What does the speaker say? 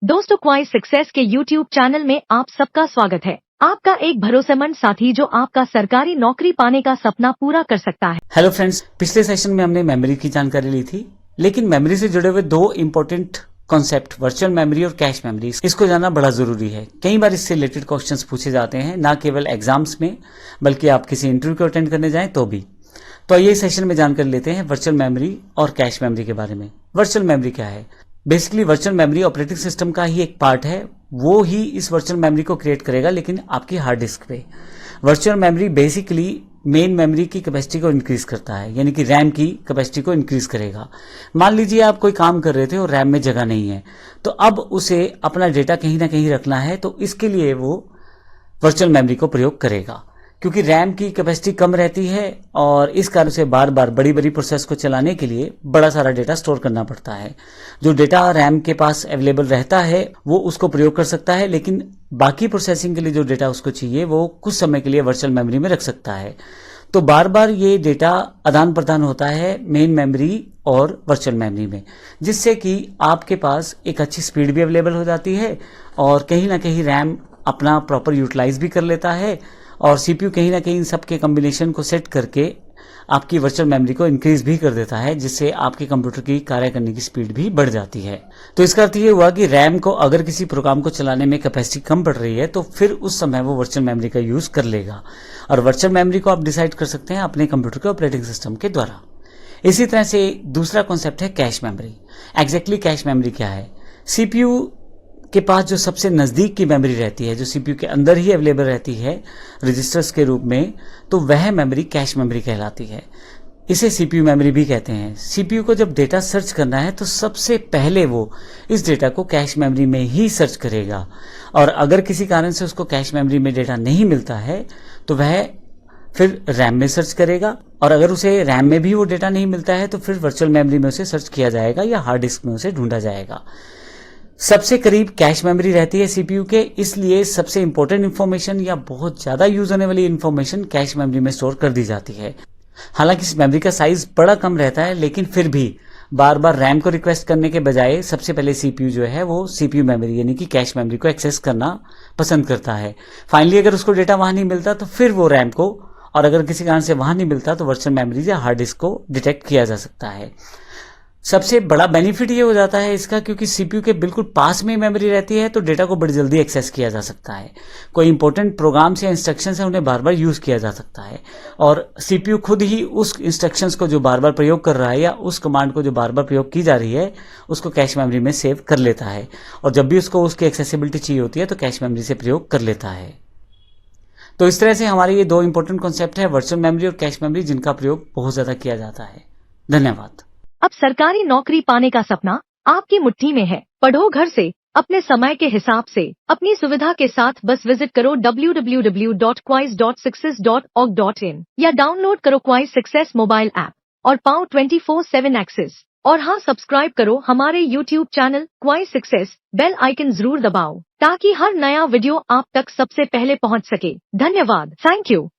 दोस्तों, क्वाइस सक्सेस के YouTube channel में आप सबका स्वागत है। आपका एक भरोसेमंद साथी जो आपका सरकारी नौकरी पाने का सपना पूरा कर सकता है। हेलो फ्रेंड्स, पिछले सेशन में हमने मेमोरी की जानकारी ली थी, लेकिन मेमोरी से जुड़े हुए दो इंपॉर्टेंट कॉन्सेप्ट वर्चुअल मेमोरी और कैश मेमोरी, इसको जानना बड़ा जरूरी है। कई बार इससे रिलेटेड क्वेश्चंस पूछे जाते हैं, ना केवल एग्जाम्स में बल्कि आप किसी इंटरव्यू को अटेंड करने जाएं तो भी। तो ये सेशन में जानकारी लेते हैं वर्चुअल मेमोरी और कैश मेमोरी के बारे में। वर्चुअल मेमोरी क्या है? Basically virtual memory operating system का ही एक पार्ट है, वो ही इस वर्चुअल मेमोरी को क्रिएट करेगा, लेकिन आपकी हार्ड डिस्क पे। Virtual memory basically main memory की कैपेसिटी को इंक्रीज करता है, यानी कि रैम की कैपेसिटी को इंक्रीज करेगा। मान लीजिए आप कोई काम कर रहे थे और रैम में जगह नहीं है, तो अब उसे अपना डेटा कहीं ना कहीं रखना है, तो इसके लिए वो वर्चुअल मेमोरी को प्रयोग करेगा। क्योंकि रैम की कैपेसिटी कम रहती है और इस कारण से बार बार बड़ी बड़ी प्रोसेस को चलाने के लिए बड़ा सारा डेटा स्टोर करना पड़ता है। जो डेटा रैम के पास अवेलेबल रहता है वो उसको प्रयोग कर सकता है, लेकिन बाकी प्रोसेसिंग के लिए जो डेटा उसको चाहिए वो कुछ समय के लिए वर्चुअल मेमोरी में रख सकता है। तो बार बार ये डेटा आदान प्रदान होता है मेन मेमोरी और वर्चुअल मेमोरी में, जिससे कि आपके पास एक अच्छी स्पीड भी अवेलेबल हो जाती है और कहीं ना कहीं रैम अपना प्रॉपर यूटिलाइज भी कर लेता है और सीपीयू कहीं ना कहीं इन सबके कॉम्बिनेशन को सेट करके आपकी वर्चुअल मेमोरी को इंक्रीज भी कर देता है, जिससे आपके कंप्यूटर की कार्य करने की स्पीड भी बढ़ जाती है। तो इसका अर्थ ये हुआ कि रैम को अगर किसी प्रोग्राम को चलाने में कैपेसिटी कम पड़ रही है तो फिर उस समय वो वर्चुअल मेमोरी का यूज कर लेगा, और वर्चुअल मेमोरी को आप डिसाइड कर सकते हैं अपने कंप्यूटर के ऑपरेटिंग सिस्टम के द्वारा। इसी तरह से दूसरा कॉन्सेप्ट है cache memory. Exactly cache memory क्या है? सीपीयू के पास जो सबसे नजदीक की मेमोरी रहती है, जो सीपीयू के अंदर ही अवेलेबल रहती है रजिस्टर्स के रूप में, तो वह मेमोरी कैश मेमोरी कहलाती है। इसे सीपीयू मेमोरी भी कहते हैं। सीपीयू को जब डेटा सर्च करना है तो सबसे पहले वो इस डेटा को कैश मेमोरी में ही सर्च करेगा, और अगर किसी कारण से उसको कैश मेमोरी में डेटा नहीं मिलता है तो वह फिर रैम में सर्च करेगा, और अगर उसे रैम में भी वो डेटा नहीं मिलता है तो फिर वर्चुअल मेमोरी में उसे सर्च किया जाएगा या हार्ड डिस्क में उसे ढूंढा जाएगा। सबसे करीब कैश मेमोरी रहती है सीपीयू के, इसलिए सबसे इंपॉर्टेंट इंफॉर्मेशन या बहुत ज्यादा यूज होने वाली इंफॉर्मेशन कैश मेमोरी में स्टोर कर दी जाती है। हालांकि इस मेमोरी का साइज बड़ा कम रहता है, लेकिन फिर भी बार बार रैम को रिक्वेस्ट करने के बजाय सबसे पहले सीपीयू जो है वो सीपीयू मेमोरी यानी कि कैश मेमोरी को एक्सेस करना पसंद करता है। फाइनली अगर उसको डेटा वहां नहीं मिलता तो फिर वो रैम को, और अगर किसी कारण से वहां नहीं मिलता तो वर्चुअल मेमोरी या हार्ड डिस्क को डिटेक्ट किया जा सकता है। सबसे बड़ा बेनिफिट ये हो जाता है इसका, क्योंकि सीपीयू के बिल्कुल पास में मेमोरी रहती है तो डेटा को बड़ी जल्दी एक्सेस किया जा सकता है। कोई इंपॉर्टेंट प्रोग्राम्स या इंस्ट्रक्शंस है उन्हें बार बार यूज किया जा सकता है, और सीपीयू खुद ही उस इंस्ट्रक्शंस को जो बार बार प्रयोग कर रहा है या उस कमांड को जो बार बार प्रयोग की जा रही है उसको कैश मेमोरी में सेव कर लेता है, और जब भी उसको उसकी एक्सेसिबिलिटी चाहिए होती है तो कैश मेमोरी से प्रयोग कर लेता है। तो इस तरह से हमारे ये दो इंपॉर्टेंट कॉन्सेप्ट है वर्चुअल मेमोरी और कैश मेमोरी, जिनका प्रयोग बहुत ज्यादा किया जाता है। धन्यवाद। अब सरकारी नौकरी पाने का सपना आपकी मुट्ठी में है। पढ़ो घर से, अपने समय के हिसाब से, अपनी सुविधा के साथ। बस विजिट करो www.quise.success.org.in या डाउनलोड करो क्वाइस सक्सेस मोबाइल ऐप और पाओ 24/7 एक्सेस। और हाँ, सब्सक्राइब करो हमारे YouTube चैनल क्वाइस सक्सेस, बेल आइकन जरूर दबाओ ताकि हर नया वीडियो आप तक सबसे पहले पहुंच सके। धन्यवाद। Thank you.